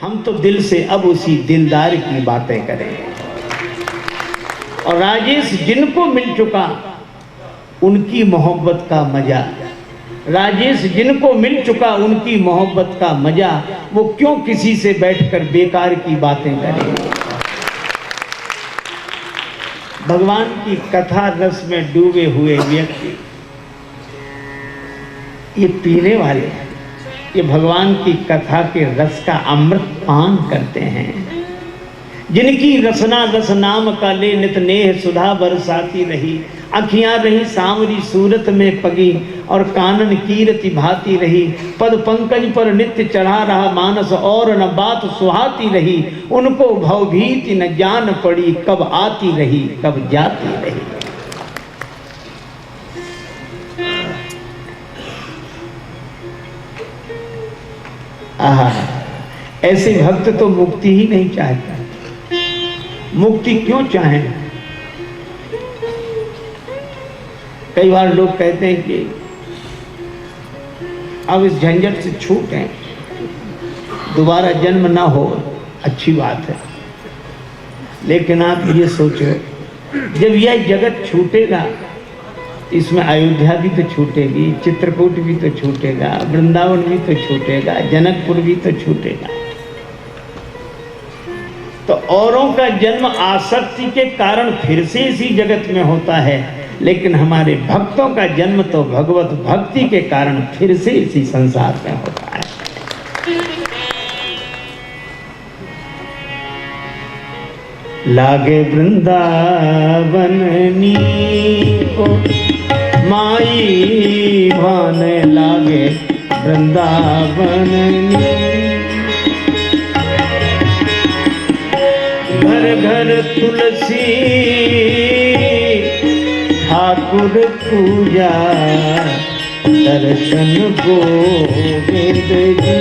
हम तो दिल से अब उसी दिलदार की बातें करें। और राजेश जिनको मिल चुका उनकी मोहब्बत का मजा, राजेश जिनको मिल चुका उनकी मोहब्बत का मजा, वो क्यों किसी से बैठकर बेकार की बातें करें। भगवान की कथा रस में डूबे हुए व्यक्ति, ये पीने वाले, ये भगवान की कथा के रस का अमृत पान करते हैं। जिनकी रसना रस नाम का ले नित नेह सुधा बरसाती रही, अखियां रही सांवरी सूरत में पगी और कानन कीरति भाती रही, पद पंकज पर नित्य चढ़ा रहा मानस और न बात सुहाती रही, उनको भवभीति न जान पड़ी कब आती रही कब जाती रही। आहा, ऐसे भक्त तो मुक्ति ही नहीं चाहता। मुक्ति क्यों चाहें? कई बार लोग कहते हैं कि अब इस झंझट से छूटें, दोबारा जन्म ना हो, अच्छी बात है। लेकिन आप ये सोचो, जब यह जगत छूटेगा, इसमें अयोध्या भी तो छूटेगी, चित्रकूट भी तो छूटेगा, वृंदावन भी तो छूटेगा, जनकपुर भी तो छूटेगा। तो औरों का जन्म आसक्ति के कारण फिर से इसी जगत में होता है, लेकिन हमारे भक्तों का जन्म तो भगवत भक्ति के कारण फिर से इसी संसार में होता है। लागे वृंदावन को माई भाने, लागे वृंदावन घर घर तुलसी ठाकुर पूजा, दर्शन गोविंद जी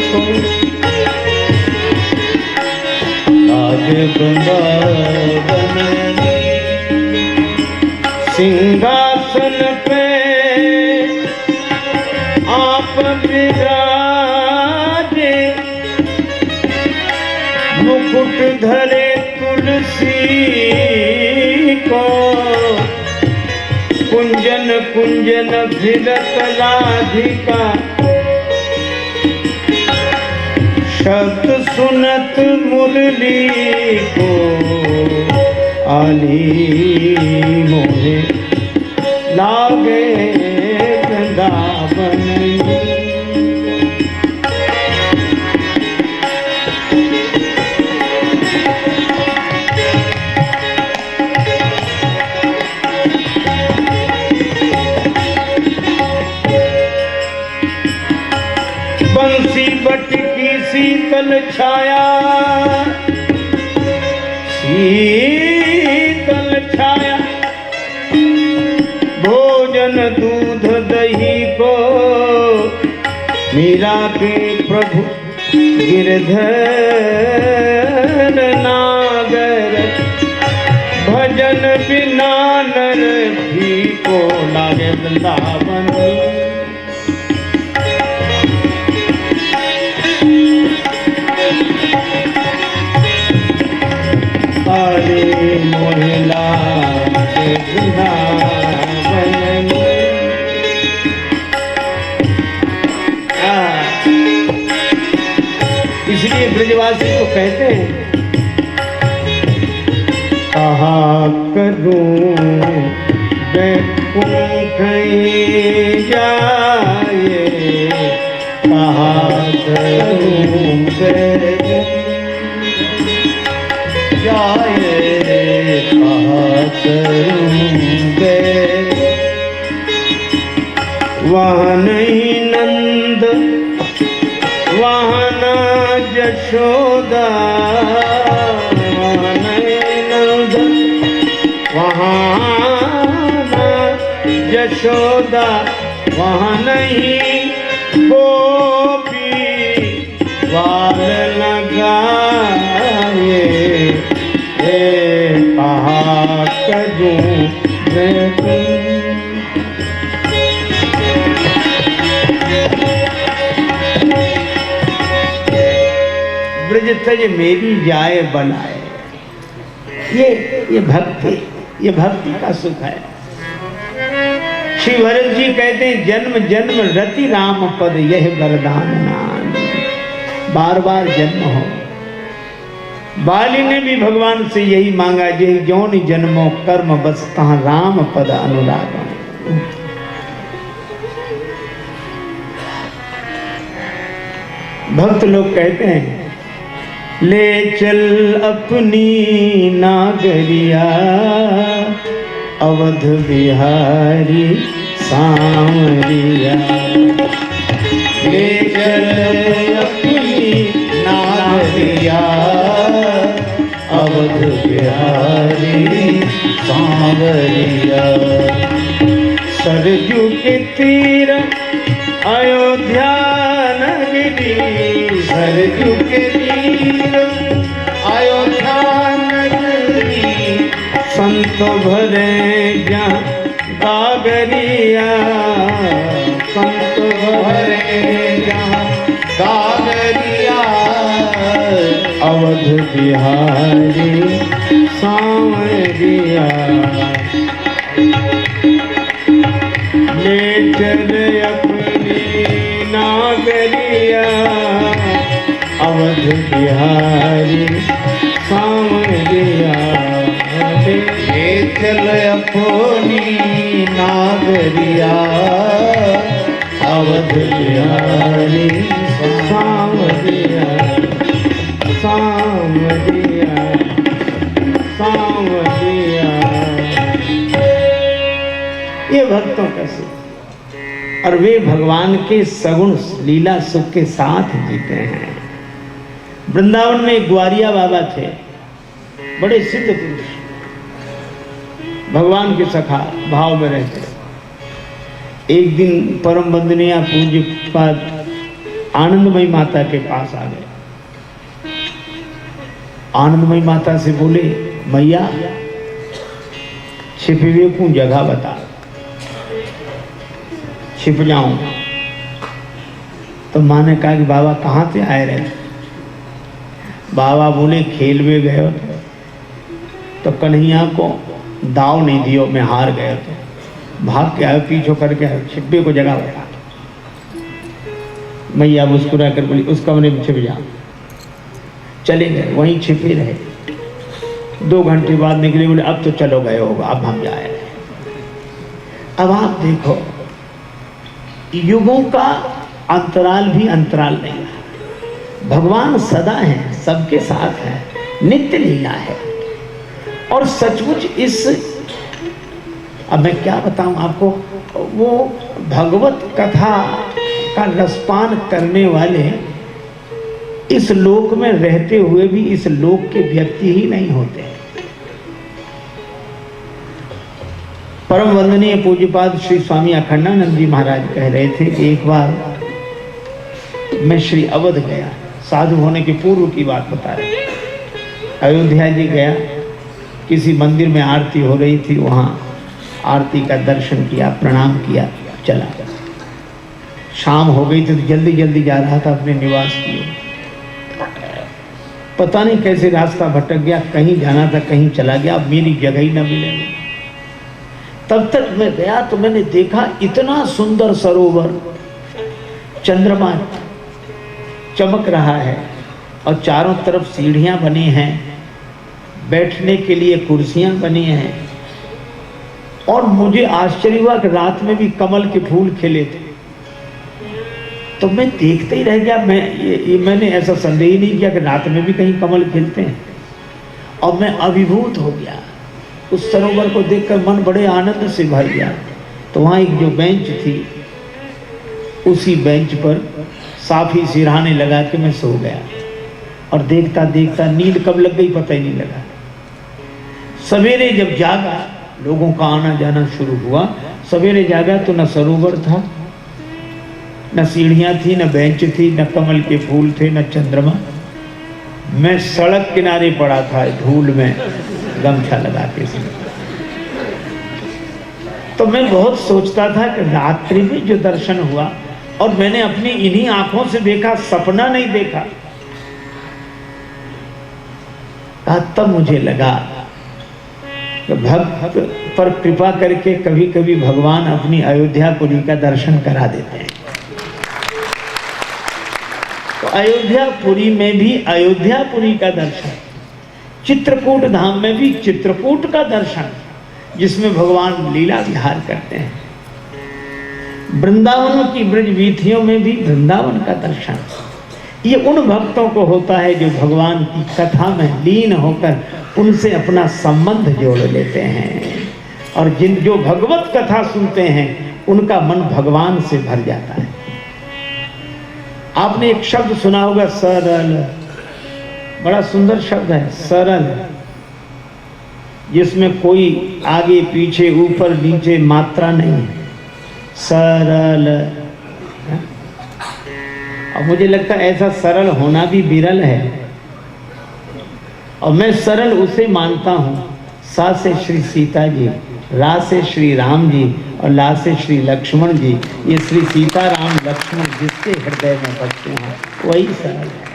को लागे वृंदावन। सिंहासन पे आप विराजे, मुकुट धरे तुलसी को, कुंजन कुंजन फिरत राधिका, शब्द सुनत मुरली को, आली मोहे लागे वृंदावन। बंसी बट की शीतल छाया, शीतल छाया, भोजन दूध दही को, मीरा के प्रभु गिरधर नागर, भजन बिना नर भी को, लागे वृंदावन। अरे मोहला के वृंदावन। इसलिए ब्रजवासी को कहते हैं, कहा करूं बैकुंठ जाए, कहा करूं जाए, कहा करूंगे, वहाँ नहीं नंद, वहाँ ना यशोदा, वहाँ नहीं नंद, वहाँ ना यशोदा, वहाँ नहीं गोपी वाल लगाए, कहा करूं मैं ब्रज तज मेरी जाए बनाए। ये भक्ति का सुख है। श्री भरत जी कहते हैं जन्म जन्म रति राम पद यह वरदान नान। बार बार जन्म हो। बाली ने भी भगवान से यही मांगा, यही जौन जन्मो कर्म बस तहाँ राम पद अनुराग। भक्त लोग कहते हैं ले चल अपनी नागरिया अवध बिहारी सांवरिया। ले चल अपनी नागरिया अवध बिहारी सांवरिया। सरजू के तीर अयोध्या नगरी, सरजू के तीर अयोध्या नगरी। संत भरे जहाँ गागरिया, संत भरे जहाँ गागरिया। अवध बिहारी सांवरिया। ले चल अपनी नागरिया अवध बिहारी सांवरिया। ले चल अपनी नागरिया अवध बिहारी सांवरिया सांवरिया सांवरिया। ये भक्तों का सुख, और वे भगवान के सगुण लीला सुख के साथ जीते हैं। वृंदावन में एक ग्वारिया बाबा थे, बड़े सिद्ध पुरुष, भगवान के सखा भाव में रहते। एक दिन परम वंदनीय पूज्य पाद आनंदमयी माता के पास आ गए। आनंदमयी माता से बोले मैया छिपे हुए को जगह बता, छिप जाऊं। तो माँ ने कहा कि बाबा कहाँ से आए रहे? बाबा बोले खेल में गए हो तो कन्हैया को दाव नहीं दियो, मैं हार गए तो भाग के आयो, पीछे करके आयो, छिपे को जगह बता। मैया मुस्कुरा कर बोली उस कमरे में छिप जाओ। चले गए, वहीं छिपे रहे। 2 घंटे बाद निकले, बोले अब तो चलो गए होगा, अब हम जाए रहे। अब आप देखो युगों का अंतराल भी अंतराल नहीं है। भगवान सदा है, सबके साथ है, नित्य लीला है। और सचमुच इस, अब मैं क्या बताऊं आपको, वो भगवत कथा का रसपान करने वाले इस लोक में रहते हुए भी इस लोक के व्यक्ति ही नहीं होते। परम वंदनीय पूज्यपाद श्री स्वामी अखंडानंद जी महाराज कह रहे थे कि एक बार मैं श्री अवध गया, साधु होने के पूर्व की बात बता रहे थे। अयोध्या जी गया, किसी मंदिर में आरती हो रही थी, वहाँ आरती का दर्शन किया, प्रणाम किया, चला। शाम हो गई थी तो जल्दी जल्दी जा रहा था अपने निवास की ओर। पता नहीं कैसे रास्ता भटक गया, कहीं जाना था कहीं चला गया, अब मेरी जगह ही न मिले। तब तक मैं गया तो मैंने देखा इतना सुंदर सरोवर, चंद्रमा चमक रहा है और चारों तरफ सीढ़ियां बनी हैं, बैठने के लिए कुर्सियां बनी हैं। और मुझे आश्चर्य हुआ कि रात में भी कमल के फूल खिले थे। तो मैं देखते ही रह गया। मैंने ऐसा संदेह ही नहीं किया कि रात में भी कहीं कमल खिलते हैं। और मैं अभिभूत हो गया उस सरोवर को देखकर, मन बड़े आनंद से भर गया। तो वहाँ एक जो बेंच थी, उसी बेंच पर साफी सिरहाने लगा के मैं सो गया। और देखता देखता नींद कब लग गई पता ही नहीं लगा। सवेरे जब जागा, लोगों का आना जाना शुरू हुआ। सवेरे जागा तो न सरोवर था, न सीढ़ियां थी, न बेंच थी, न कमल के फूल थे, न चंद्रमा। मैं सड़क किनारे पड़ा था, धूल में गमछा लगा के। तो मैं बहुत सोचता था कि रात्रि में जो दर्शन हुआ, और मैंने अपनी इन्हीं आंखों से देखा, सपना नहीं देखा। कहा तब मुझे लगा कि भक्त पर कृपा करके कभी कभी भगवान अपनी अयोध्यापुरी का दर्शन करा देते हैं। तो अयोध्यापुरी में भी अयोध्यापुरी का दर्शन, चित्रकूट धाम में भी चित्रकूट का दर्शन, जिसमें भगवान लीला विहार करते हैं। वृंदावन की ब्रज वीथियों में भी वृंदावन का दर्शन। ये उन भक्तों को होता है जो भगवान की कथा में लीन होकर उनसे अपना संबंध जोड़ लेते हैं, और जो भगवत कथा सुनते हैं उनका मन भगवान से भर जाता है। आपने एक शब्द सुना होगा सरल, बड़ा सुंदर शब्द है सरल, जिसमें कोई आगे पीछे ऊपर नीचे मात्रा नहीं है, सरल। और मुझे लगता है ऐसा सरल होना भी विरल है, और मैं सरल उसे मानता हूँ सा से श्री सीता जी, रा से श्री राम जी और ला से श्री लक्ष्मण जी। ये श्री सीता राम लक्ष्मण जिसके हृदय में बसते हैं वही सरल है।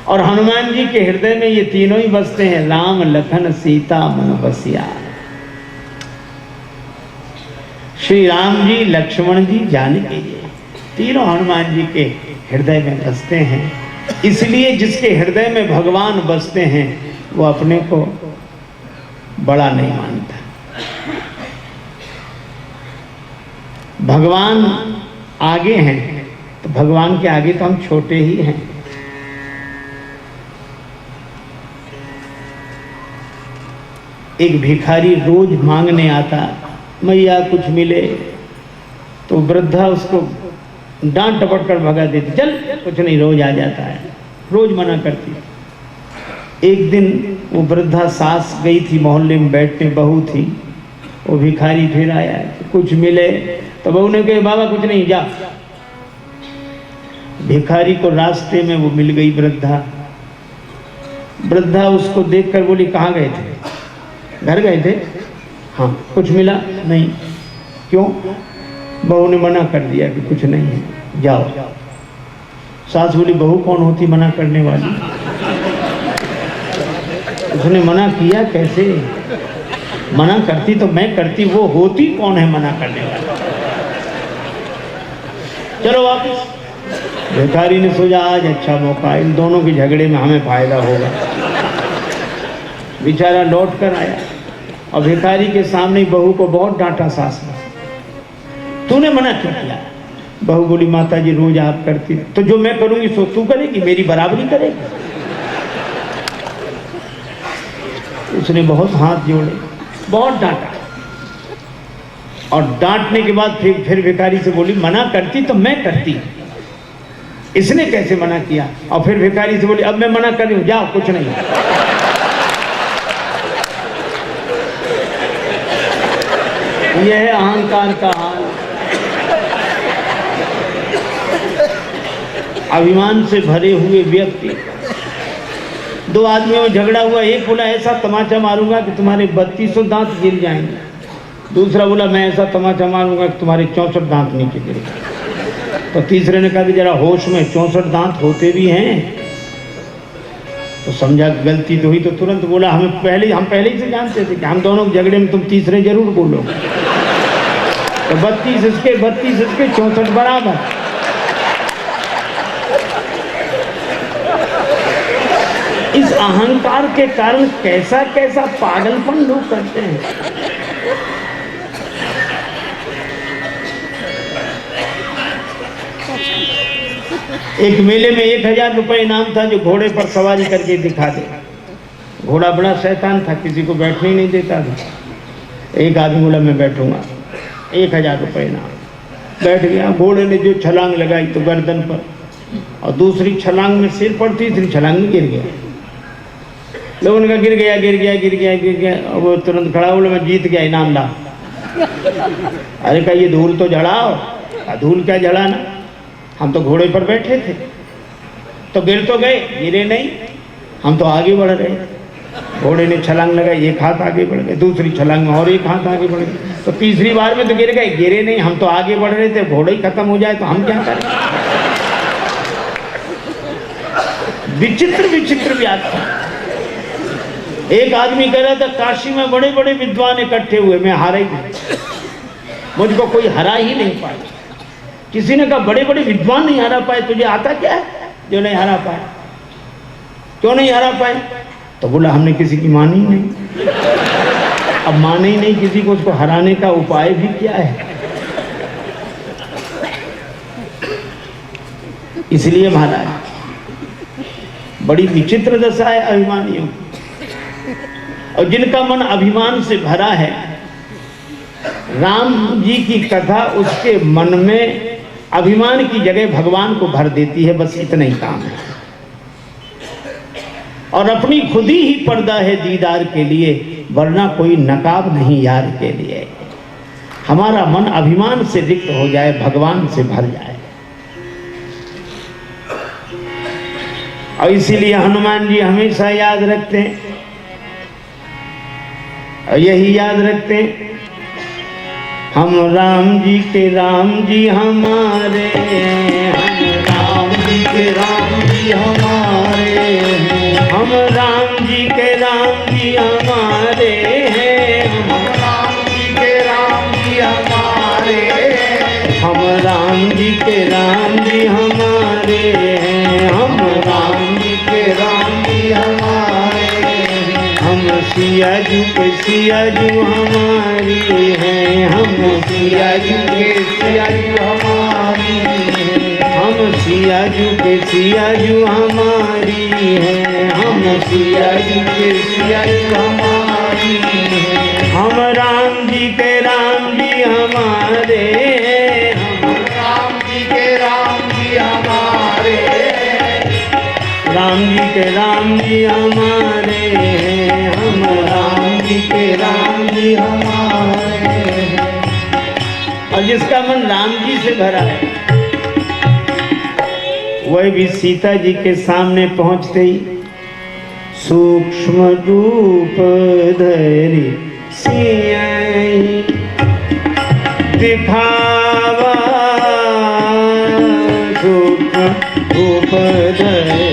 और हनुमान जी के हृदय में ये तीनों ही बसते हैं, राम लखन सीता मन बसिया। श्री राम जी, लक्ष्मण जी, जानकी जी, तीनों हनुमान जी के हृदय में बसते हैं। इसलिए जिसके हृदय में भगवान बसते हैं वो अपने को बड़ा नहीं मानता। भगवान आगे हैं तो भगवान के आगे तो हम छोटे ही हैं। एक भिखारी रोज मांगने आता, मैया कुछ मिले, तो वृद्धा उसको डांट टपट कर भगा देती, चल कुछ नहीं, रोज आ जाता है, रोज मना करती। एक दिन वो वृद्धा सास गई थी मोहल्ले में बैठने, बहू थी, वो भिखारी फिर आया, कुछ मिले, तो बहू ने कहा बाबा कुछ नहीं, जा। भिखारी को रास्ते में वो मिल गई वृद्धा। वृद्धा उसको देखकर बोली कहाँ गए थे? घर गए थे। हाँ, कुछ मिला? नहीं। क्यों? बहू ने मना कर दिया कि कुछ नहीं है, जाओ। सास बोली बहू कौन होती मना करने वाली? उसने मना किया कैसे? मना करती तो मैं करती, वो होती कौन है मना करने वाली? चलो वापस। भिखारी ने सोचा आज अच्छा मौका, इन दोनों के झगड़े में हमें फायदा होगा। बेचारा लौट कर आया और भिखारी के सामने बहू को बहुत डांटा सास ने, तूने मना क्यों किया? बहू बोली माता जी रोज आप करती, तो जो मैं करूंगी सो तू करेगी, मेरी बराबरी करेगी। उसने बहुत हाथ जोड़े, बहुत डांटा, और डांटने के बाद फिर भिखारी से बोली मना करती तो मैं करती, इसने कैसे मना किया? और फिर भिखारी से बोली अब मैं मना कर रही हूं, जाओ कुछ नहीं। यह है अहंकार का हाल। अभिमान से भरे हुए व्यक्ति, दो आदमियों में झगड़ा हुआ, एक बोला ऐसा तमाचा मारूंगा कि तुम्हारे 3200 दांत गिर जाएंगे, दूसरा बोला मैं ऐसा तमाचा मारूंगा कि तुम्हारे 64 दांत नीचे गिरेंगे। तो तीसरे ने कहा कि जरा होश में, 64 दांत होते भी हैं। तो समझा गलती तो हुई, तो तुरंत बोला हम पहले ही से जानते थे कि हम दोनों के झगड़े में तुम तीसरे जरूर बोलोगे। तो 32 इसके 64 बराबर। इस अहंकार के कारण कैसा कैसा पागलपन लोग करते हैं। एक मेले में 1000 रुपए इनाम था, जो घोड़े पर सवारी करके दिखा दे। घोड़ा बड़ा शैतान था, किसी को बैठने ही नहीं देता था। एक आदमी बोला मैं बैठूंगा, 1000 रुपए इनाम। बैठ गया, घोड़े ने जो छलांग लगाई तो गर्दन पर, और दूसरी छलांग में सिर पर, तीसरी छलांग में गिर गया। लोगों ने कहा गिर गया। और वो तुरंत खड़ा बोला मैं जीत गया, इनाम ला। अरे कहा ये धूल तो जड़ाओ। धूल क्या जड़ाना, हम तो घोड़े पर बैठे थे। तो गिर तो गए, गिरे नहीं, हम तो आगे बढ़ रहे। घोड़े ने छलांग लगाई, एक हाथ आगे बढ़ गए, दूसरी छलांग में और एक हाथ आगे बढ़ गए। तो तीसरी बार में तो गिर गए, गिरे नहीं, हम तो आगे बढ़ रहे थे। घोड़ा ही खत्म हो जाए तो हम क्या करें? विचित्र व्याख्या। एक आदमी कह रहा था काशी में बड़े बड़े विद्वान इकट्ठे हुए, मैं हारा ही नहीं, मुझको कोई हरा ही नहीं पाया। किसी ने कहा बड़े बड़े विद्वान नहीं हरा पाए, तुझे आता क्या है जो नहीं हरा पाए? क्यों नहीं हरा पाए? तो बोला हमने किसी की मानी ही नहीं। अब माने ही नहीं किसी को, उसको हराने का उपाय भी क्या है? इसलिए महाराज बड़ी विचित्र दशा है अभिमानियों की। और जिनका मन अभिमान से भरा है, राम जी की कथा उसके मन में अभिमान की जगह भगवान को भर देती है, बस इतना ही काम है। और अपनी खुदी ही पर्दा है दीदार के लिए, वरना कोई नकाब नहीं यार के लिए। हमारा मन अभिमान से रिक्त हो जाए, भगवान से भर जाए। और इसीलिए हनुमान जी हमेशा याद रखते हैं, और यही याद रखते हैं, हम राम जी के राम जी हमारे, हम राम जी के राम जी हमारे, हम राम जी के राम जी हमारे हैं, हम राम जी के राम जी हमारे, हम राम जी के राम जी हमारे हैं, हम राम जी के राम जी हमारे, हम सिया जी के सिया जी हमारी हैं, हम सिया जी के सिया जी हमारी हैं, हम सिया जी के सिया जी हमारी हैं, हम सिया जी के सिया जी हमारी हैं, हम राम जी के राम जी हमारे, हम राम जी के राम जी हमारे, राम जी के राम जी हमारे हैं, हम राम जी के राम जी हमारे हैं। और जिसका मन राम जी से भरा है, वह भी सीता जी के सामने पहुंचते ही सूक्ष्म रूप धरि सियाई दिखावा, सूक्ष्म रूप धरि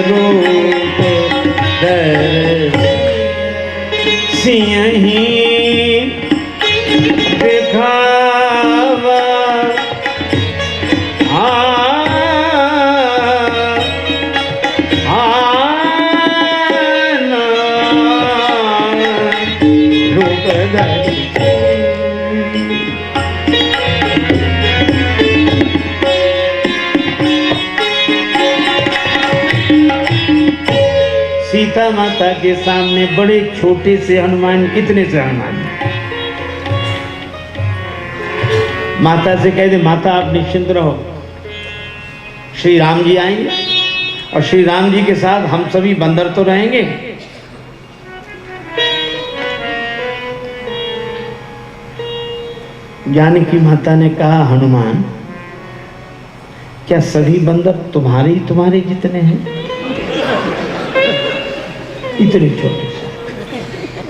रूप सिंही दिखावा, रूप धरि सीता माता के सामने बड़े छोटे से हनुमान, कितने से हनुमान, माता से कह दे माता आप निश्चिंत रहो, श्री राम जी आएंगे और श्री राम जी के साथ हम सभी बंदर तो रहेंगे। जानकी माता ने कहा हनुमान क्या सभी बंदर तुम्हारे जितने हैं? इतने छोटे से,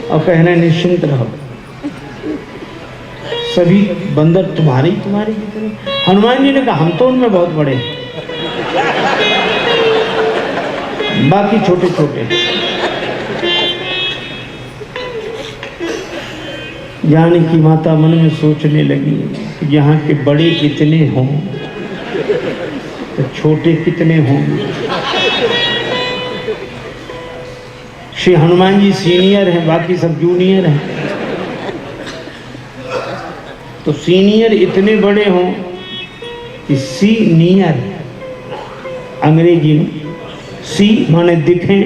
और कहना निश्चिंत रहो, सभी बंदर तुम्हारे जितने। हनुमान जी ने कहा हम तो उनमें बहुत बड़े हैं, बाकी छोटे छोटे। जानकी माता मन में सोचने लगी कि यहाँ के बड़े इतने हों तो छोटे कितने होंगे। श्री हनुमान जी सीनियर हैं, बाकी सब जूनियर हैं, तो सीनियर इतने बड़े हों कि सीनियर, अंग्रेजी में सी माने दिखें,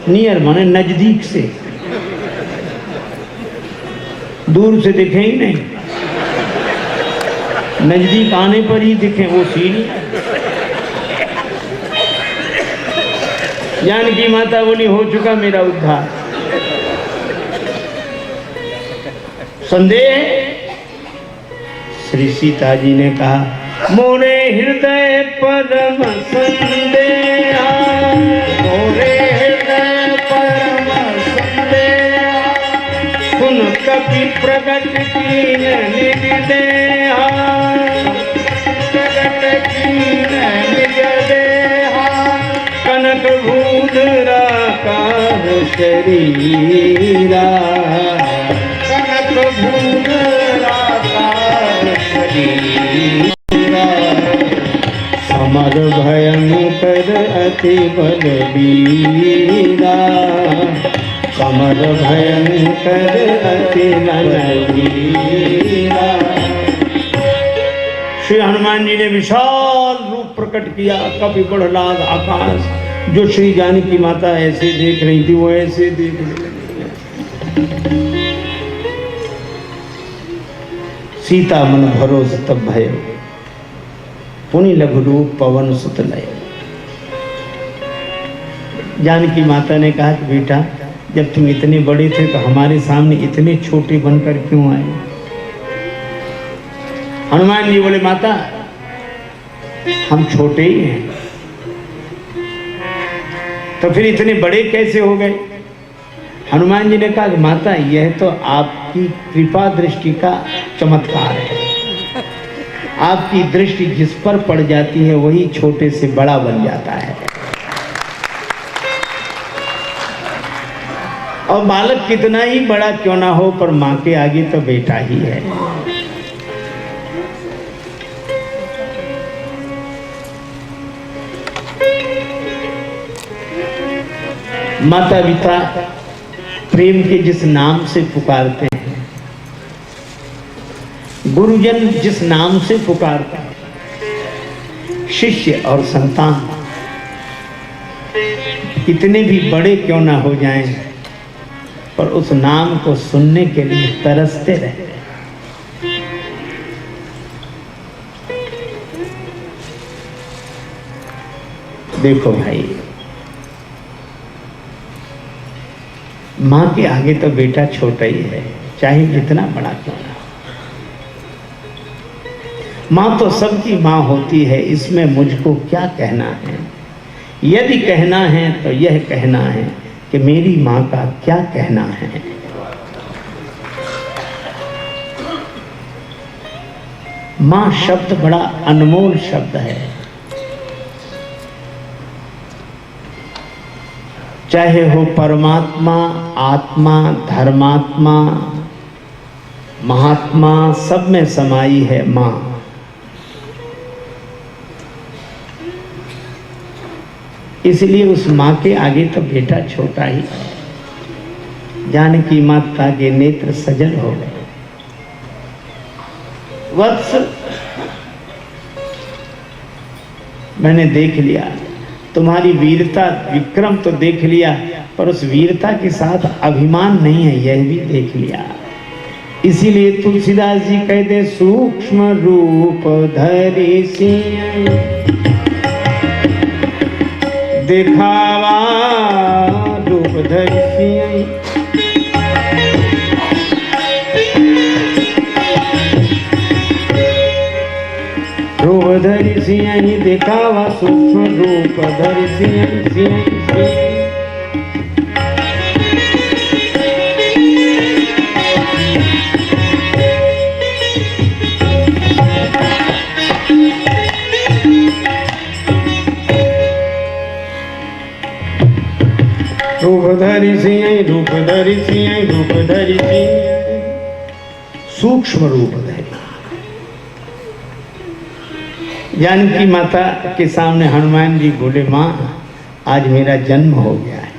नियर माने नजदीक से, दूर से दिखे ही नहीं, नजदीक आने पर ही दिखे, वो सीनियर। जानकी माता बोली हो चुका मेरा उद्धार। संदेह है? श्री सीता जी ने कहा मोरे हृदय परम संदेह, मोरे हृदय परम संदेह, सुन कपि प्रगट कीन निर्देह, प्रगट कनक भूधराकार शरीरा, कनक भूधराकार शरीरा, समर भयंकर अति बलबीरा, समर भयंकर अति बलबीरा। श्री हनुमान जी ने विशाल रूप प्रकट किया। कपि प्रहलाद आकाश, जो श्री जानकी माता ऐसे देख रही थी वो ऐसे देख रही। सीता मन भरोस तब भयो, पुनि लघु रूप पवन सुत लय। जानकी माता ने कहा कि बेटा, जब तुम इतने बड़े थे तो हमारे सामने इतने छोटे बनकर क्यों आए? हनुमान जी बोले, माता हम छोटे ही हैं, तो फिर इतने बड़े कैसे हो गए? हनुमान जी ने कहा, माता यह तो आपकी कृपा दृष्टि का चमत्कार है। आपकी दृष्टि जिस पर पड़ जाती है वही छोटे से बड़ा बन जाता है। और बालक कितना ही बड़ा क्यों ना हो, पर मां के आगे तो बेटा ही है। माता पिता प्रेम के जिस नाम से पुकारते हैं, गुरुजन जिस नाम से पुकारते हैं, शिष्य और संतान कितने भी बड़े क्यों ना हो जाएं, पर उस नाम को सुनने के लिए तरसते रहते हैं। देखो भाई, मां के आगे तो बेटा छोटा ही है, चाहे जितना बड़ा क्यों ना। मां तो सबकी मां होती है, इसमें मुझको क्या कहना है? यदि कहना है तो यह कहना है कि मेरी मां का क्या कहना है। मां शब्द बड़ा अनमोल शब्द है। चाहे हो परमात्मा, आत्मा, धर्मात्मा, महात्मा, सब में समाई है मां। इसलिए उस मां के आगे तो बेटा छोटा ही है। जानकी माता के नेत्र सजल हो गए। वत्स, मैंने देख लिया तुम्हारी वीरता, विक्रम तो देख लिया, पर उस वीरता के साथ अभिमान नहीं है, यह भी देख लिया। इसीलिए तुलसीदास जी कहते, सूक्ष्म रूप धरि सिंह दिखावा, रूप धरि सिंह रूप धरि सिंह दिखावा, सूक्ष्म रूप धरि सिंह सिंह सिंह। रूप धरि सिंह, रूप धरि सिंह, रूप धरि सिंह, सूक्ष्म रूप धरि। जानकी माता के सामने हनुमान जी बोले, मां आज मेरा जन्म हो गया है,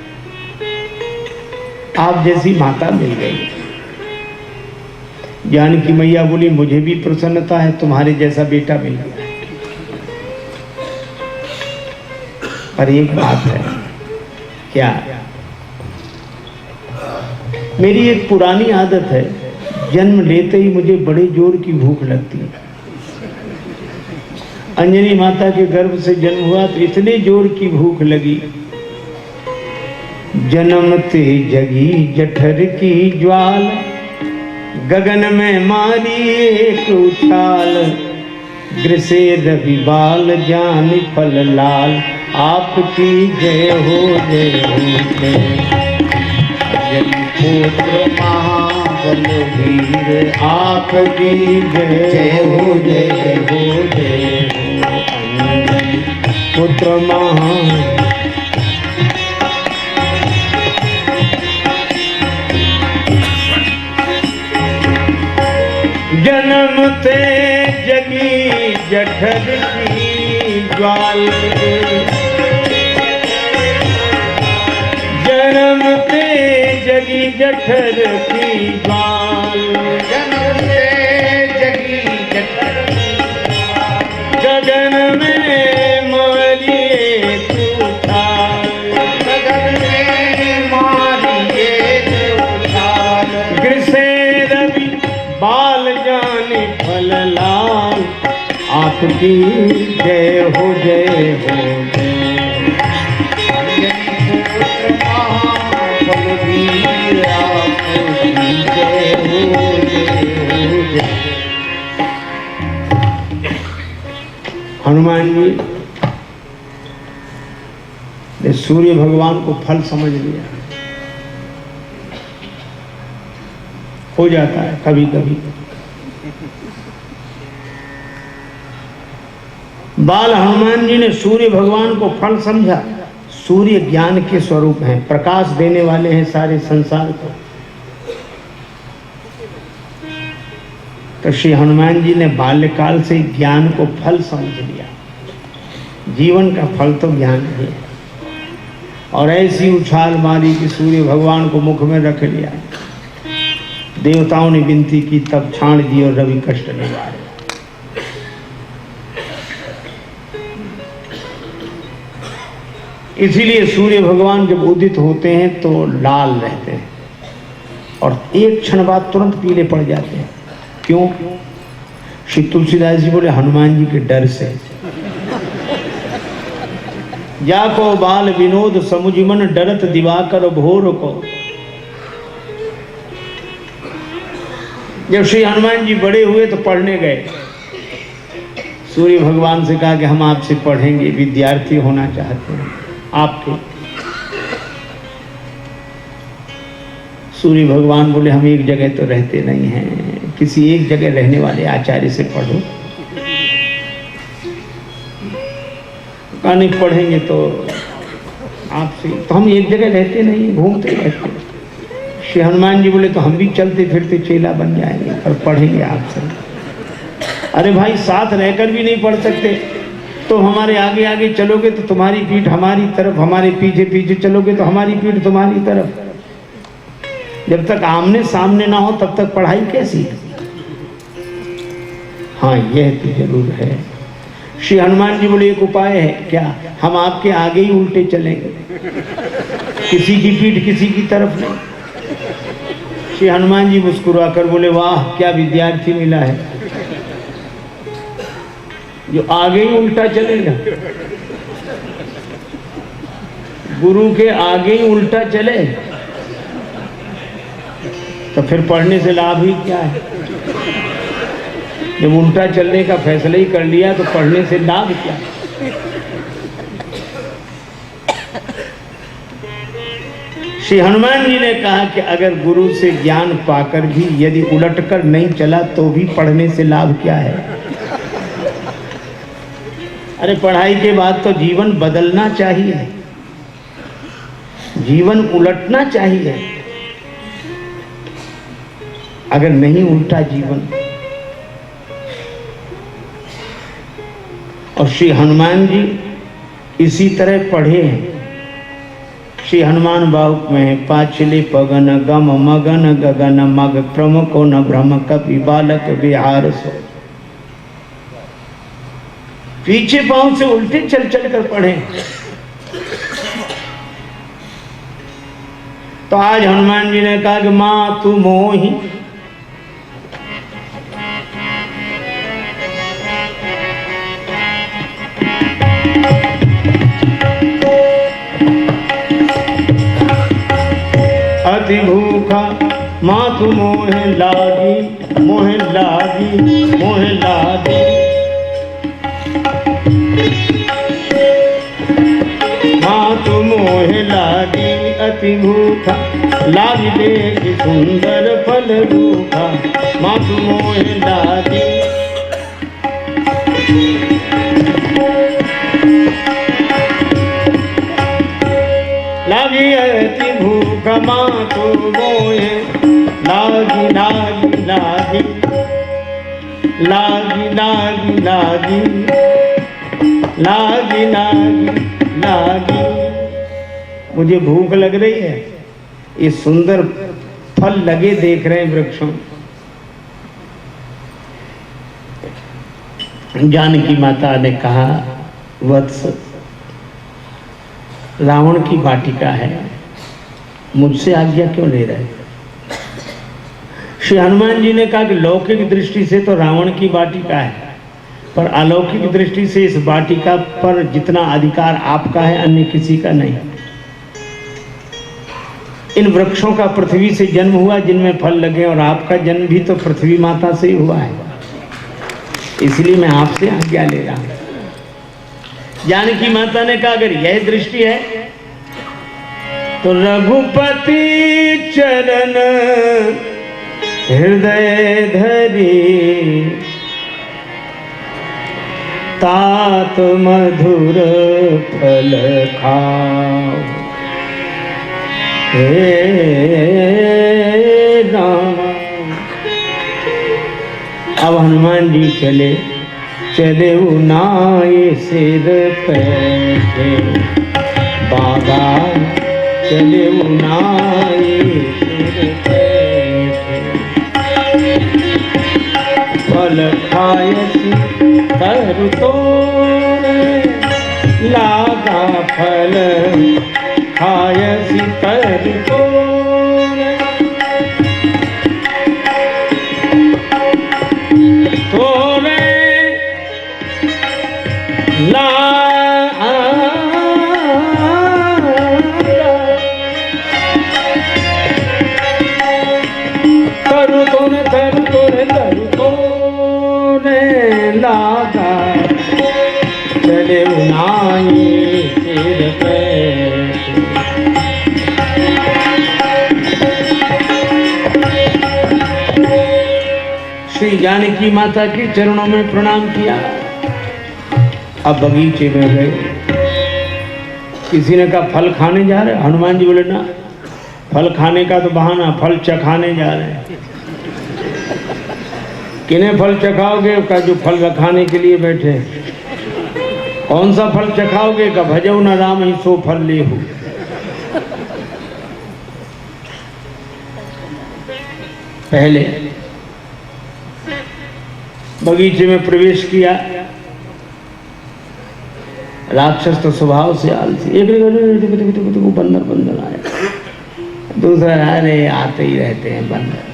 आप जैसी माता मिल गई। जानकी मैया बोली, मुझे भी प्रसन्नता है, तुम्हारे जैसा बेटा मिल गया। पर एक बात है, क्या? मेरी एक पुरानी आदत है, जन्म लेते ही मुझे बड़े जोर की भूख लगती है। अंजनी माता के गर्भ से जन्म हुआ तो इतने जोर की भूख लगी, जन्मते जगी जठर की ज्वाल, गगन में मारी एक उछाल, ग्रसे रवि बाल जान फल लाल, आपकी जय हो जय हो जय। पुत्र महाबलवीर आपकी जय हो जय हो जय हो। पुत्र महा ते जगी जठर की ज्वाल, जन्म ते जगी जठर की ज्वाल, जन्म से जगी जठर की ज्वाल, गगन में मारिए तू छाल, गगन में मारिए तू छाल, ग्रसे रवि बाल जाने फल लाल, आपकी जय हो जय हो जय। पुत्र महाबलवीर आपकी जय हो जय हो जय। हनुमान जी ने सूर्य भगवान को फल समझ लिया। हो जाता है कभी कभी। बाल हनुमान जी ने सूर्य भगवान को फल समझा। सूर्य ज्ञान के स्वरूप हैं, प्रकाश देने वाले हैं सारे संसार को। तो श्री हनुमान जी ने बाल्यकाल से ज्ञान को फल समझ लिया। जीवन का फल तो ज्ञान ही है। और ऐसी उछाल मारी कि सूर्य भगवान को मुख में रख लिया। देवताओं ने विनती की, तब छाण दी और रवि कष्ट निवारे। इसीलिए सूर्य भगवान जब उदित होते हैं तो लाल रहते हैं और एक क्षण बाद तुरंत पीले पड़ जाते हैं। क्यों? श्री तुलसीदास जी बोले हनुमान जी के डर से। जाको बाल विनोद समुझ मन डरत दिवाकर भोर को। जब श्री हनुमान जी बड़े हुए तो पढ़ने गए। सूर्य भगवान से कहा कि हम आपसे पढ़ेंगे, विद्यार्थी होना चाहते हैं आपके। सूर्य भगवान बोले हम एक जगह तो रहते नहीं हैं, किसी एक जगह रहने वाले आचार्य से पढ़ो। कहा नहीं पढ़ेंगे तो आपसे, तो हम एक जगह रहते नहीं, घूमते रहते। श्री हनुमान जी बोले तो हम भी चलते फिरते चेला बन जाएंगे और पढ़ेंगे आपसे। अरे भाई साथ रहकर भी नहीं पढ़ सकते, तो हमारे आगे आगे चलोगे तो तुम्हारी पीठ हमारी तरफ, हमारे पीछे पीछे चलोगे तो हमारी पीठ तुम्हारी तरफ। जब तक आमने सामने ना हो तब तक पढ़ाई कैसी? हाँ यह तो जरूर है। श्री हनुमान जी बोले एक उपाय है। क्या? हम आपके आगे ही उल्टे चलेंगे, किसी की पीठ किसी की तरफ नहीं। श्री हनुमान जी मुस्कुरा कर बोले वाह क्या विद्यार्थी मिला है जो आगे ही उल्टा चलेगा। गुरु के आगे ही उल्टा चले तो फिर पढ़ने से लाभ ही क्या है? जब उल्टा चलने का फैसला ही कर लिया तो पढ़ने से लाभ क्या? श्री हनुमान जी ने कहा कि अगर गुरु से ज्ञान पाकर भी यदि उलटकर नहीं चला तो भी पढ़ने से लाभ क्या है? अरे पढ़ाई के बाद तो जीवन बदलना चाहिए, जीवन उलटना चाहिए। अगर नहीं उल्टा जीवन। और श्री हनुमान जी इसी तरह पढ़े हैं। श्री हनुमान बाहुक में पाछले पगन गम मगन गगन मग क्रम को न भ्रम कपि बालक विहार सो। पीछे पांव से उल्टे चल चल कर पढ़े। तो आज हनुमान जी ने कहा कि मां तू मोही अति भूखा, मां तू मोहे लागी मोहे लागी मोहे लागी। मां तू मोहे लागी अति भूखा, लागी देख सुंदर फल रूखा। मां तू मोहे लागी लागी अति भूखा। मां तू मोहे लागी लागी लागी। लागी लागी लागी लागी लागी लागी। मुझे भूख लग रही है, ये सुंदर फल लगे देख रहे हैं वृक्षों। जानकी माता ने कहा, वत्स, रावण की वाटिका है, मुझसे आज्ञा क्यों ले रहे? श्री हनुमान जी ने कहा कि लौकिक दृष्टि से तो रावण की वाटिका है, पर अलौकिक दृष्टि से इस वाटिका पर जितना अधिकार आपका है अन्य किसी का नहीं। इन वृक्षों का पृथ्वी से जन्म हुआ जिनमें फल लगे, और आपका जन्म भी तो पृथ्वी माता से ही हुआ है, इसलिए मैं आपसे आज्ञा ले रहा हूं। जानकी माता ने कहा, अगर यह दृष्टि है तो रघुपति चरण हृदय धरी, तात मधुर फल खाओ हे राम। अब हनुमान जी चले चले उनाए सिर पैठे, बाबा चले उनाए सिर पैठे, फल खायसी तर तोरे, लागा फल खायसी तर तोरे, तोरे तरु तोरे तरु तोरे तरु तोरे लागा, चले उनाई सिर पैठे। श्री जानकी माता के चरणों में प्रणाम किया। अब बगीचे में गए, किसी ने कहा फल खाने जा रहे? हनुमान जी बोले ना, फल खाने का तो बहाना, फल चखाने जा रहे हैं। किन्हें फल चखाओगे? का जो फल रखाने के लिए बैठे। कौन सा फल चखाओगे? का भजो न राम ही सो फल ले हो। पहले बगीचे में प्रवेश किया, राक्षस तो स्वभाव से आलसी, एक बंदर बंदर आया, दूसरा अरे आते ही रहते हैं बंदर।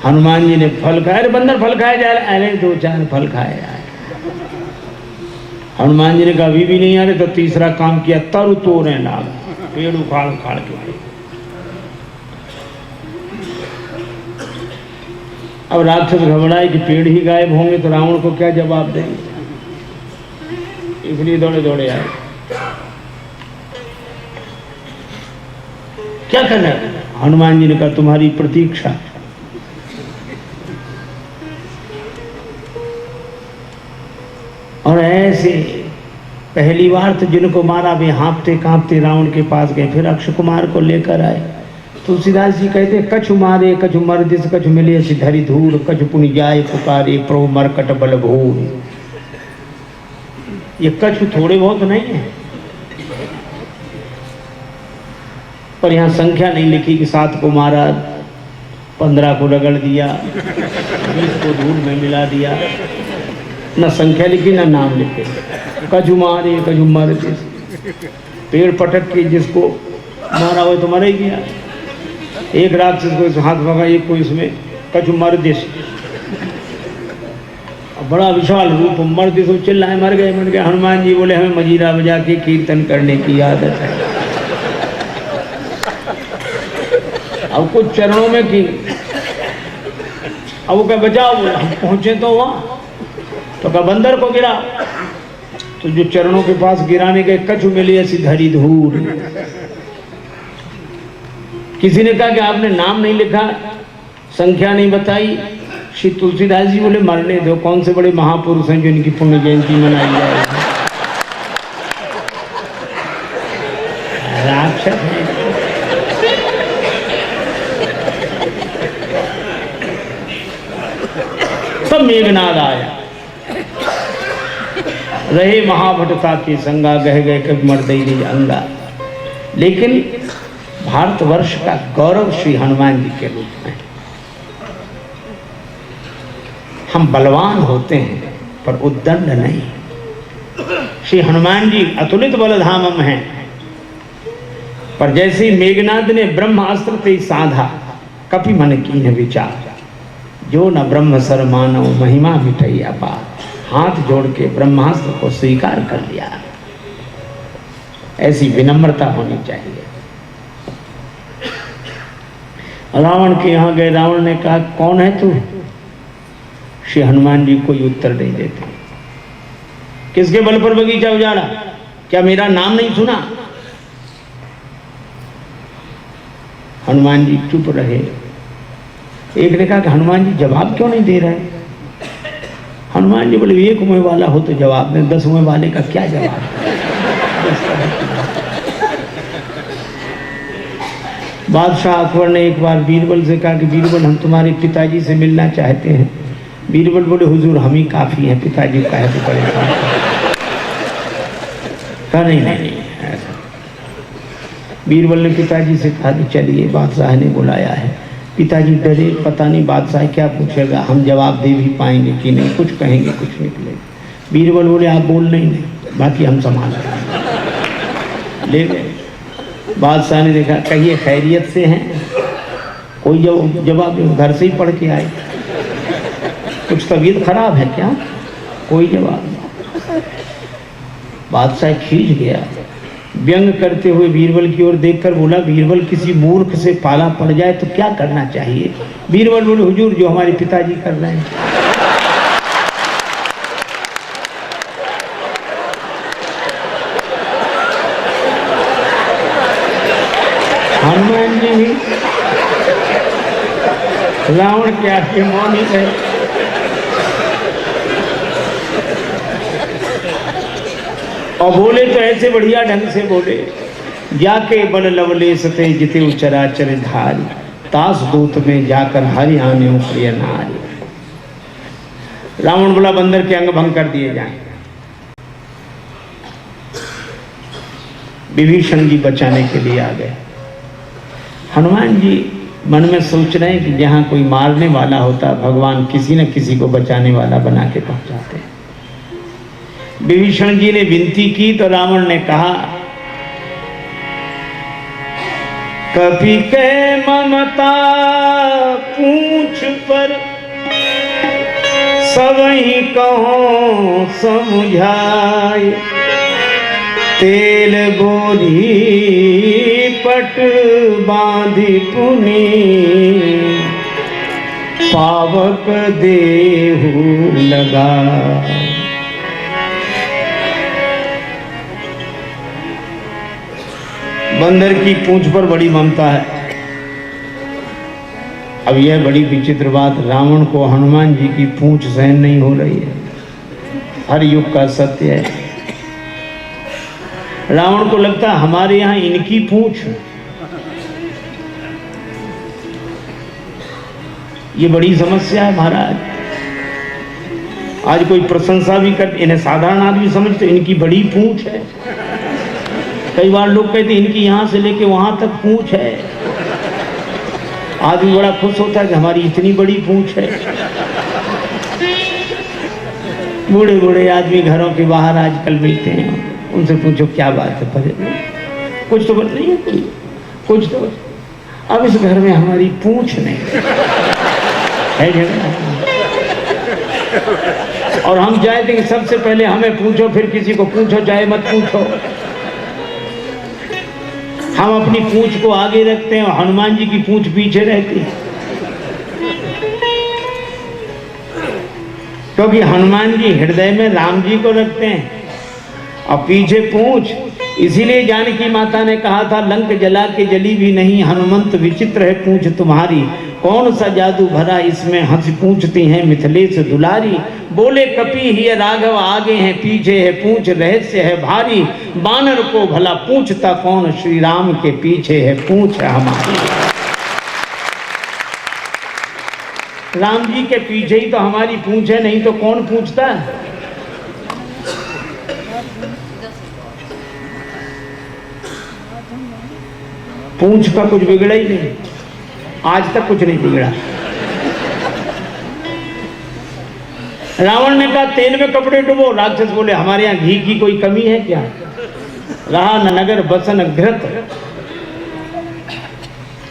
हनुमान जी ने फल खाया, अरे बंदर फल खाए जा रहे, अरे दो चार फल खाए आए। हनुमान जी ने कहा अभी भी नहीं आ रहे, तो तीसरा काम किया, तरु तोड़ने लगा, पेड़ उखाड़ उखाड़ के। अब राक्षस घबराए कि पेड़ ही गायब होंगे तो रावण को क्या जवाब देंगे, इसलिए दौड़े दौड़े आए। क्या करना है? हनुमान जी ने कहा तुम्हारी प्रतीक्षा। और ऐसे पहली बार तो जिनको मारा वे हाँफते कांपते रावण के पास गए, फिर अक्षय कुमार को लेकर आए। तुलसीदास जी कहते कछु मारे कछु मर्दिस कछु मिले सिधरी धूल, कछु पुनि जाए पुकारे प्रभु मरकट बल भूल। ये कछु थोड़े बहुत नहीं है, पर यहाँ संख्या नहीं लिखी कि 7 को मारा, 15 को रगड़ दिया, 20 को धूल में मिला दिया, न संख्या लिखी न नाम लिखे। कछु मारे कछु मर्दिस, पेड़ पटक के जिसको मारा हो तो मर ही गया। एक राक्षस को हाथ भगा, एक को इसमें कछु मर्दिस, बड़ा विशाल रूप मर्दिस, चिल्लाए मर गए मर गए। हनुमान जी बोले हमें मजीरा बजा के कीर्तन करने की आदत है, अब कुछ चरणों में की। अब वो क्या बचाओ, हम पहुंचे तो वहां, तो क्या बंदर को गिरा, तो जो चरणों के पास गिराने के कछु मिली ऐसी धरी धूल। किसी ने कहा कि आपने नाम नहीं लिखा, संख्या नहीं बताई। श्री तुलसीदास जी बोले मरने दो, कौन से बड़े महापुरुष हैं जो इनकी पुण्य जयंती मनाई जाए। राक्षस मेघनाद आया, रहे महाभटता के संगा, गह गए कभी मर्दई निज अंगा। लेकिन भारतवर्ष का गौरव श्री हनुमान जी के रूप में। हम बलवान होते हैं पर उद्दंड नहीं। श्री हनुमान जी अतुलित बलधामम हैं, पर जैसे मेघनाद ने ब्रह्मास्त्र ते साधा, कपि मन कीन विचार, जो न ब्रह्म सर मानव महिमा मिटई अपार। हाथ जोड़ के ब्रह्मास्त्र को स्वीकार कर लिया। ऐसी विनम्रता होनी चाहिए। रावण के यहां गए, रावण ने कहा कौन है तू? श्री हनुमान जी कोई उत्तर नहीं देते। किसके बल पर बगीचा उजाड़ा? क्या मेरा नाम नहीं सुना? हनुमान जी चुप रहे। एक ने कहा कि हनुमान जी जवाब क्यों नहीं दे रहे? हनुमान जी बोले एक मुंह वाला हो तो जवाब दें, 10 मुंह वाले का क्या जवाब? बादशाह अकबर ने एक बार बीरबल से कहा कि बीरबल हम तुम्हारे पिताजी से मिलना चाहते हैं। बीरबल बोले हुजूर हम ही काफी हैं, पिताजी कहे तो परेशान। कहा नहीं ऐसा। बीरबल ने पिताजी से कहा कि चलिए, बादशाह ने बुलाया है। पिताजी डरे, पता नहीं बादशाह क्या पूछेगा, हम जवाब दे भी पाएंगे कि नहीं, कुछ कहेंगे कुछ निकलेगा। बीरबल बोले आप बोल नहीं, बाकी हम संभाल ले गए। बादशाह ने देखा, कहिए खैरियत से हैं? कोई जवाब, घर से ही पढ़ के आए, कुछ तबीयत खराब है क्या? कोई जवाब नहीं। बादशाह खींच गया, व्यंग करते हुए बीरबल की ओर देखकर बोला, बीरबल किसी मूर्ख से पाला पड़ जाए तो क्या करना चाहिए? बीरबल बोले हुजूर जो हमारे पिताजी कर रहे हैं। हनुमान जी भी रावण के आगे मौन ही रहे। और बोले तो ऐसे बढ़िया ढंग से बोले, जाके बल लवले सते जिते उचराचर धारी, तास दूत में जाकर हरि आने प्रिय नारी। रावण बोला बंदर के अंग भंग कर दिए जाएं। विभीषण जी बचाने के लिए आ गए। हनुमान जी मन में सोच रहे हैं कि जहां कोई मारने वाला होता, भगवान किसी न किसी को बचाने वाला बना के पहुंचाते हैं। विभीषण जी ने विनती की तो रावण ने कहा, कपि के ममता पूछ पर सबहि कहो समझाए, तेल गोरी पट बांधी पुनी, पावक देहु लगा। बंदर की पूंछ पर बड़ी ममता है। अब यह बड़ी विचित्र बात, रावण को हनुमान जी की पूंछ सहन नहीं हो रही है। हर युग का सत्य है। रावण को लगता है हमारे यहां इनकी पूंछ, ये बड़ी समस्या है महाराज। आज कोई प्रशंसा भी कर, इन्हें साधारण आदमी समझते इनकी बड़ी पूंछ है। कई बार लोग कहते इनकी यहां से लेके वहां तक पूंछ है। आदमी बड़ा खुश होता है कि हमारी इतनी बड़ी पूंछ है। बूढ़े बूढ़े आदमी घरों के बाहर आजकल मिलते हैं, उनसे पूछो क्या बात है, पर कुछ तो बता नहीं है, कुछ तो। अब इस घर में हमारी पूंछ नहीं है जगह, और हम चाहते हैं कि सबसे पहले हमें पूछो, फिर किसी को पूछो, चाहे मत पूछो। हम अपनी पूंछ को आगे रखते हैं और हनुमान जी की पूंछ पीछे रहती है, क्योंकि हनुमान जी हृदय में राम जी को रखते हैं और पीछे पूंछ। इसीलिए जानकी माता ने कहा था, लंक जला के जली भी नहीं, हनुमंत विचित्र है पूंछ तुम्हारी। कौन सा जादू भरा इसमें, हंस पूछती हैं मिथिलेश दुलारी। बोले कपि ही राघव आगे हैं, पीछे है पूंछ, रहस्य है भारी। बानर को भला पूछता कौन, श्री राम के पीछे है पूंछ हमारी। राम जी के पीछे ही तो हमारी पूंछ है, नहीं तो कौन पूछता है? पूंछ का कुछ बिगड़ा ही नहीं, आज तक कुछ नहीं बिगड़ा। रावण ने कहा तेल में कपड़े डुबो, राक्षस बोले हमारे यहाँ घी की कोई कमी है क्या? रहा न नगर बसन घृत,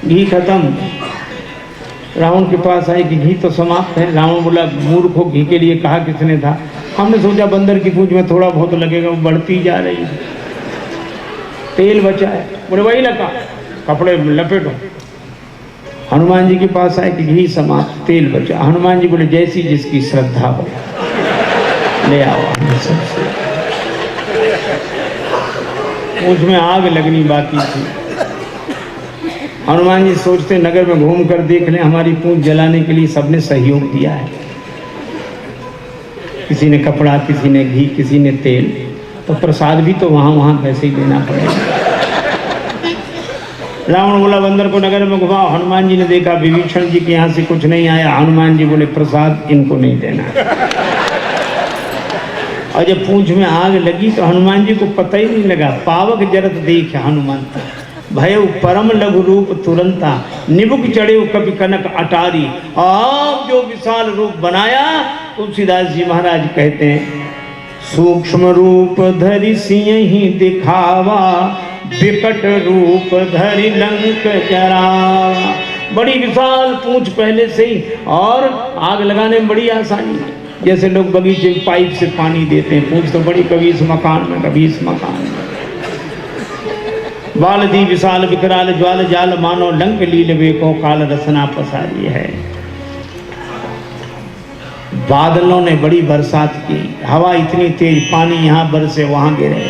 घी खत्म। रावण के पास आए कि घी तो समाप्त है। रावण बोला मूर्ख हो, घी के लिए कहा किसने था? हमने सोचा बंदर की पूंछ में थोड़ा बहुत लगेगा, वो बढ़ती जा रही है, तेल बचा है। बोले वही लगा, कपड़े लपेटो। हनुमान जी के पास आए कि घी समाप्त, तेल बचा। हनुमान जी बोले जैसी जिसकी श्रद्धा हो, ले आओ। पूंछ में आग लगनी बाकी थी। हनुमान जी सोचते नगर में घूम कर देख लें, हमारी पूंछ जलाने के लिए सबने सहयोग दिया है। किसी ने कपड़ा, किसी ने घी, किसी ने तेल, तो प्रसाद भी तो वहाँ वहाँ वैसे ही देना पड़ेगा। रावण बोला बंदर को नगर में घुमाओ। हनुमान जी ने देखा विभीषण जी के यहाँ से कुछ नहीं आया। हनुमान जी बोले प्रसाद इनको नहीं देना। और जब पूंछ में आग लगी तो हनुमान जी को पता ही नहीं लगा। पावक जरत देख हनुमंत, भयउ परम लघु रूप तुरंता, निबुक चढ़े कवि कनक अटारी। आप जो विशाल रूप बनाया, तुलसीदास जी महाराज कहते हैं सूक्ष्म रूप धरि सिंहि दिखावा, विकट रूप धरि लंक जरावा। बड़ी विशाल पूंछ पहले से ही, और आग लगाने में बड़ी आसानी। जैसे लोग बगीचे में पाइप से पानी देते हैं, पूंछ तो बड़ी, कभी इस मकान में कभी इस मकान में। बाल दी विशाल विकराल ज्वाल जाल, मानो लंक लील वेको काल रसना पसारी है। बादलों ने बड़ी बरसात की, हवा इतनी तेज, पानी यहाँ बरसे वहां गिरे।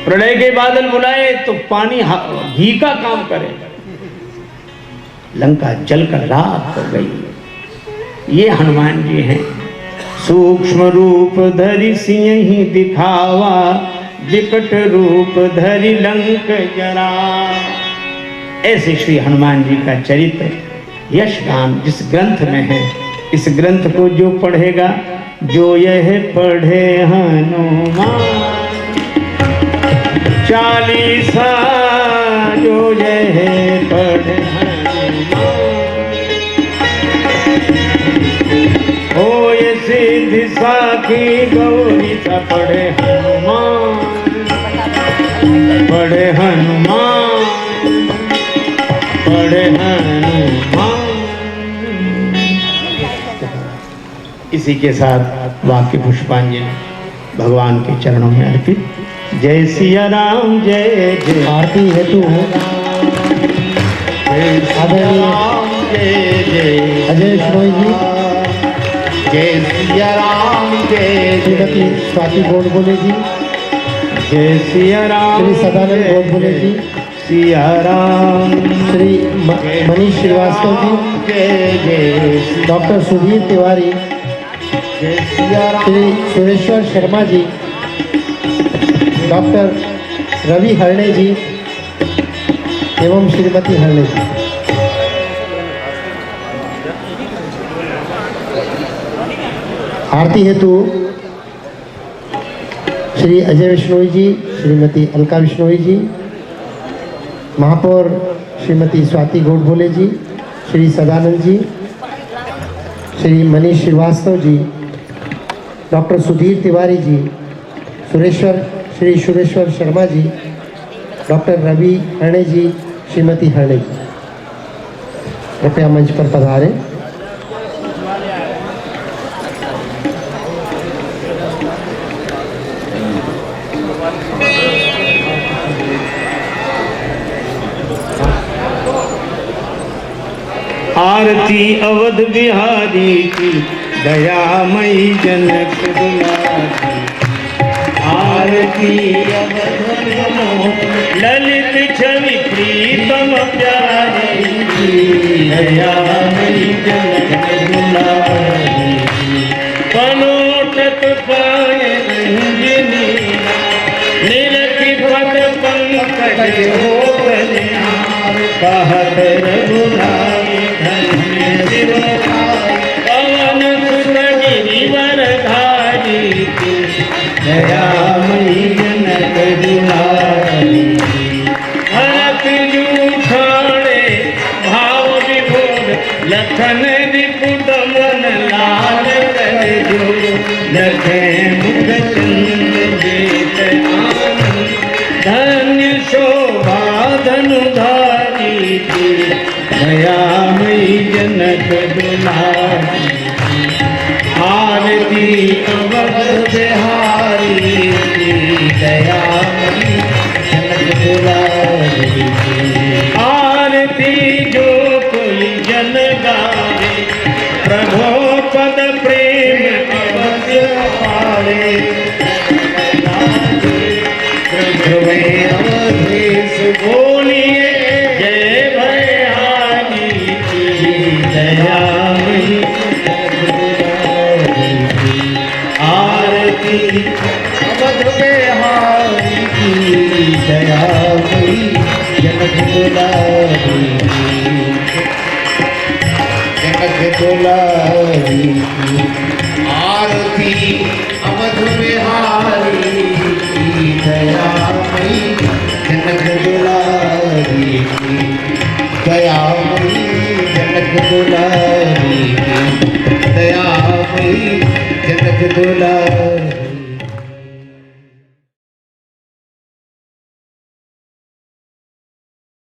प्रलय के बादल बुलाए तो पानी घी का काम करे, लंका जलकर राख हो गई। ये हनुमान जी हैं। सूक्ष्म रूप धरि सिंहि दिखावा, विकट रूप धरि लंक जरा। ऐसे श्री हनुमान जी का चरित्र यश गान जिस ग्रंथ में है, इस ग्रंथ को जो पढ़ेगा, जो यह पढ़े हनुमान चालीसा, जो यह पढ़े हो ये सिद्धि साखी गौरी सा। पढ़े हनुमान, पढ़े हनुमान, पढ़े हनुमान। इसी के साथ वाक्य पुष्पांजलि भगवान के चरणों में अर्पित। जय सिया राम, जय जय। आरती हेतु आदरणीय अजय श्रोई जी, जय सिया राम, जय श्रीमती स्वाति गोडबोले जी, जय सिया राम, श्री सदानंद गोडबोले जी, सिया राम, श्री मनीष श्रीवास्तव जी, जय जय। डॉक्टर सुधीर तिवारी, जय सिया राम, श्री सुरेश्वर शर्मा जी, डॉक्टर रवि हरणे जी एवं श्रीमती हरणे जी। आरती हेतु श्री अजय विश्नोई जी, श्रीमती अलका विश्नोई जी, महापौर श्रीमती स्वाति गोडबोले जी, श्री सदानंद जी, श्री मनीष श्रीवास्तव जी, डॉक्टर सुधीर तिवारी जी, श्री सुरेश्वर शर्मा जी, डॉक्टर रवि हरणे जी, श्रीमती हरणे जी, कृपया मंच पर पधारें। आरती अवध बिहारी की, दयामयी जनक दुलारी। आरती अवध ललित छवि प्रीतम प्यारी की, दयामयी जनक दुलारी। पनोटक पाए रंजनी, नीलति पद पंकज हो कल्याण। कहत रघुराई धन्य दयामयी जनक दुलारी भरत जूठाणे भाव विभोर लखन रिपुट मन लाल कर जो लखे मुख चंद्र बेट आनंद धन्य शोभा धनुधारी की दयामयी जनक दुलारी आरती अवध बिहारी की दयामयी जनक दुलारी आरती जो कोई जन गावे प्रभो पद प्रेम अवश्य पावे अवधेश बोलिए जय भयानी की दयामयी आरती अवध बिहारी की दयामयी जनक दुलारी जनक दुलारी आरती अवध बिहारी की दयामयी जनक दुलारी दयामयी जनक दुलारी दयामयी जनक दुलारी